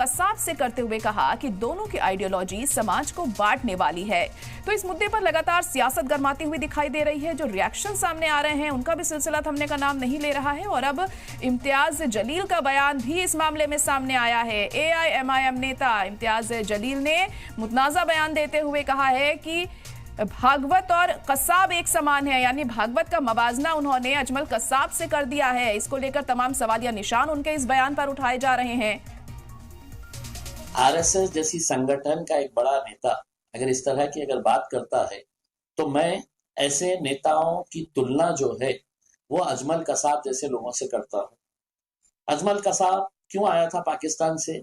कसाब से करते हुए कहा कि दोनों की आइडियोलॉजी समाज को बांटने वाली है। तो इस मुद्दे पर लगातार सियासत गर्माती हुई दिखाई दे रही है। जो रिएक्शन सामने आ रहे हैं उनका भी सिलसिला थमने का नाम नहीं ले रहा है और अब इम्तियाज जलील का बयान भी इस मामले में सामने आया है। एआईएमआईएम नेता इम्तियाज जलील ने मुतनाज़ा बयान देते हुए कहा है कि भागवत और कसाब एक समान है, यानी भागवत का मवाजना उन्होंने अजमल कसाब से कर दिया है। इसको लेकर तमाम सवालिया निशान उनके इस बयान पर उठाए जा रहे हैं। आरएसएस जैसी संगठन का एक बड़ा नेता अगर इस तरह की अगर बात करता है तो मैं ऐसे नेताओं की तुलना जो है वो अजमल कसाब जैसे लोगों से करता हूं। अजमल कसाब क्यों आया था पाकिस्तान से?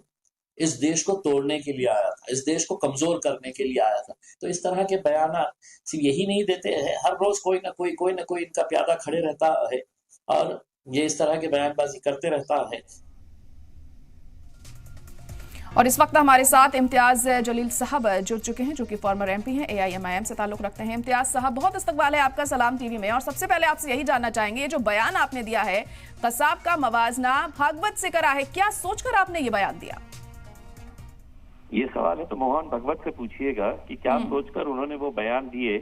इस देश को तोड़ने के लिए आया था, इस देश को कमजोर करने के लिए आया था। तो इस तरह के बयान सिर्फ यही नहीं देते हैं, हर रोज कोई ना कोई इनका प्यादा खड़े रहता है और ये इस तरह के बयानबाजी करते रहता है। और इस वक्त हमारे साथ इम्तियाज जलील साहब जुड़ चुके हैं, जो कि फॉर्मर एमपी हैं, एआईएमआईएम से ताल्लुक रखते हैं। इम्तियाज साहब, बहुत इस्तकबाल है आपका सलाम टीवी में। और सबसे पहले आपसे यही जानना चाहेंगे, ये जो बयान आपने दिया है कसाब का मवाजना भागवत से करा है, क्या सोचकर आपने ये बयान दिया? ये सवाल है तो मोहन भगवत से पूछिएगा कि क्या सोचकर उन्होंने वो बयान दिए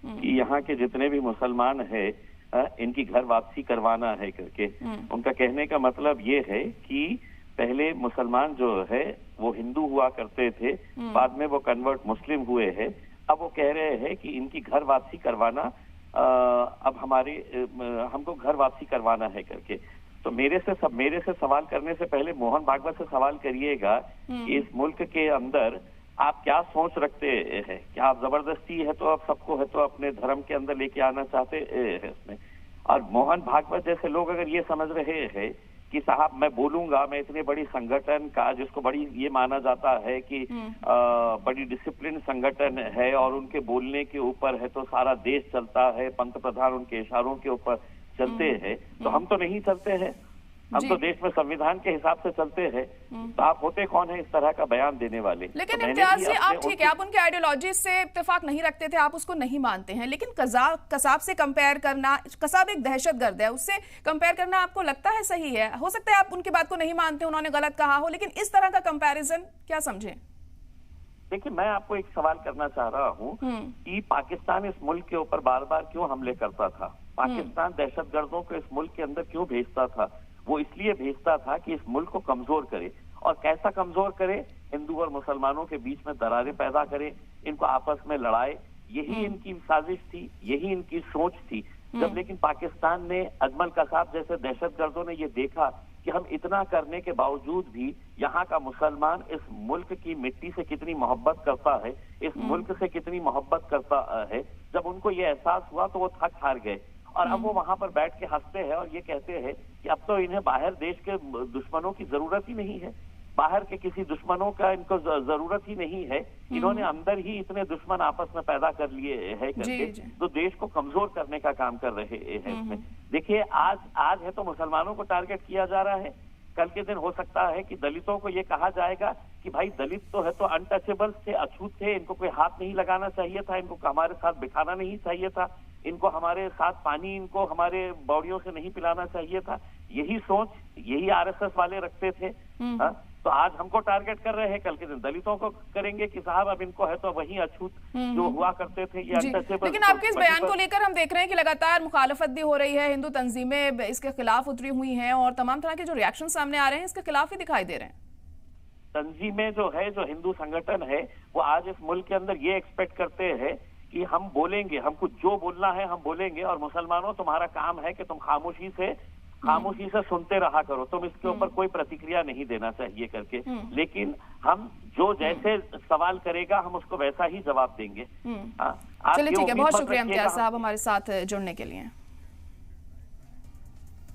कि यहाँ के जितने भी मुसलमान है इनकी घर वापसी करवाना है करके। उनका कहने का मतलब ये है कि पहले मुसलमान जो है वो हिंदू हुआ करते थे, बाद में वो कन्वर्ट मुस्लिम हुए हैं। अब वो कह रहे हैं कि इनकी घर वापसी करवाना अब हमको घर वापसी करवाना है करके। तो मेरे से सवाल करने से पहले मोहन भागवत से सवाल करिएगा कि इस मुल्क के अंदर आप क्या सोच रखते हैं? क्या आप जबरदस्ती है तो आप सबको है तो अपने धर्म के अंदर लेके आना चाहते हैं इसमें? और मोहन भागवत जैसे लोग अगर ये समझ रहे हैं कि साहब मैं बोलूंगा, मैं इतने बड़ी संगठन का जिसको बड़ी ये माना जाता है कि बड़ी डिसिप्लिन संगठन है और उनके बोलने के ऊपर है तो सारा देश चलता है, पंत प्रधान उनके इशारों के ऊपर चलते हैं, तो हम तो नहीं चलते हैं। हम तो देश में संविधान के हिसाब से चलते हैं। तो आप होते कौन है इस तरह का बयान देने वाले? लेकिन तो इम्तियाज जी, आप ठीक है, आप उनके आइडियोलॉजी से इत्तेफाक नहीं रखते थे, आप उसको नहीं मानते हैं, लेकिन कसाब से कंपेयर करना, कसाब एक दहशतगर्द है, उससे कंपेयर करना आपको लगता है सही है? हो सकता है आप उनकी बात को नहीं मानते, उन्होंने गलत कहा हो, लेकिन इस तरह का कंपैरिजन क्या समझे? देखिए, मैं आपको एक सवाल करना चाह रहा हूँ कि पाकिस्तान इस मुल्क के ऊपर बार बार क्यों हमले करता था? पाकिस्तान दहशतगर्दों को इस मुल्क के अंदर क्यों भेजता था? वो इसलिए भेजता था कि इस मुल्क को कमजोर करे। और कैसा कमजोर करे? हिंदू और मुसलमानों के बीच में दरारें पैदा करे, इनको आपस में लड़ाए। यही इनकी साजिश थी, यही इनकी सोच थी। जब लेकिन पाकिस्तान ने, अजमल कसाब जैसे दहशतगर्दों ने ये देखा कि हम इतना करने के बावजूद भी यहाँ का मुसलमान इस मुल्क की मिट्टी से कितनी मोहब्बत करता है, इस मुल्क से कितनी मोहब्बत करता है, जब उनको ये एहसास हुआ तो वो थक हार गए। और अब वो वहां पर बैठ के हंसते हैं और ये कहते हैं कि अब तो इन्हें बाहर देश के दुश्मनों की जरूरत ही नहीं है, बाहर के किसी दुश्मनों का इनको जरूरत ही नहीं है। इन्होंने अंदर ही इतने दुश्मन आपस में पैदा कर लिए हैं करके तो देश को कमजोर करने का काम कर रहे हैं इसमें। देखिए, आज है तो मुसलमानों को टारगेट किया जा रहा है, कल के दिन हो सकता है कि दलितों को ये कहा जाएगा कि भाई दलित तो है तो अनटचेबल्स थे, अछूत थे, इनको कोई हाथ नहीं लगाना चाहिए था, इनको हमारे साथ बिठाना नहीं चाहिए था, इनको हमारे साथ पानी, इनको हमारे बॉडियों से नहीं पिलाना चाहिए था। यही सोच यही आरएसएस वाले रखते थे। तो आज हमको टारगेट कर रहे हैं, कल के दिन दलितों को करेंगे कि साहब अब इनको है तो वही अछूत जो हुआ करते थे ये अनटचेबल। लेकिन आपके इस बयान को लेकर हम देख रहे हैं कि लगातार मुखालफत भी हो रही है, हिंदू तंजीमें इसके खिलाफ उतरी हुई हैं और तमाम तरह के जो रिएक्शन सामने आ रहे हैं इसके खिलाफ ही दिखाई दे रहे हैं। तंजीमें जो है, जो हिंदू संगठन है, वो आज इस मुल्क के अंदर ये एक्सपेक्ट करते हैं कि हम बोलेंगे, हमको जो बोलना है हम बोलेंगे, और मुसलमानों तुम्हारा काम है कि तुम खामोशी से सुनते रहा करो, तुम इसके ऊपर कोई प्रतिक्रिया नहीं देना चाहिए करके। लेकिन हम जो जैसे सवाल करेगा हम उसको वैसा ही जवाब देंगे। चलिए ठीक है, बहुत शुक्रिया इम्तियाज साहब हमारे साथ जुड़ने के लिए।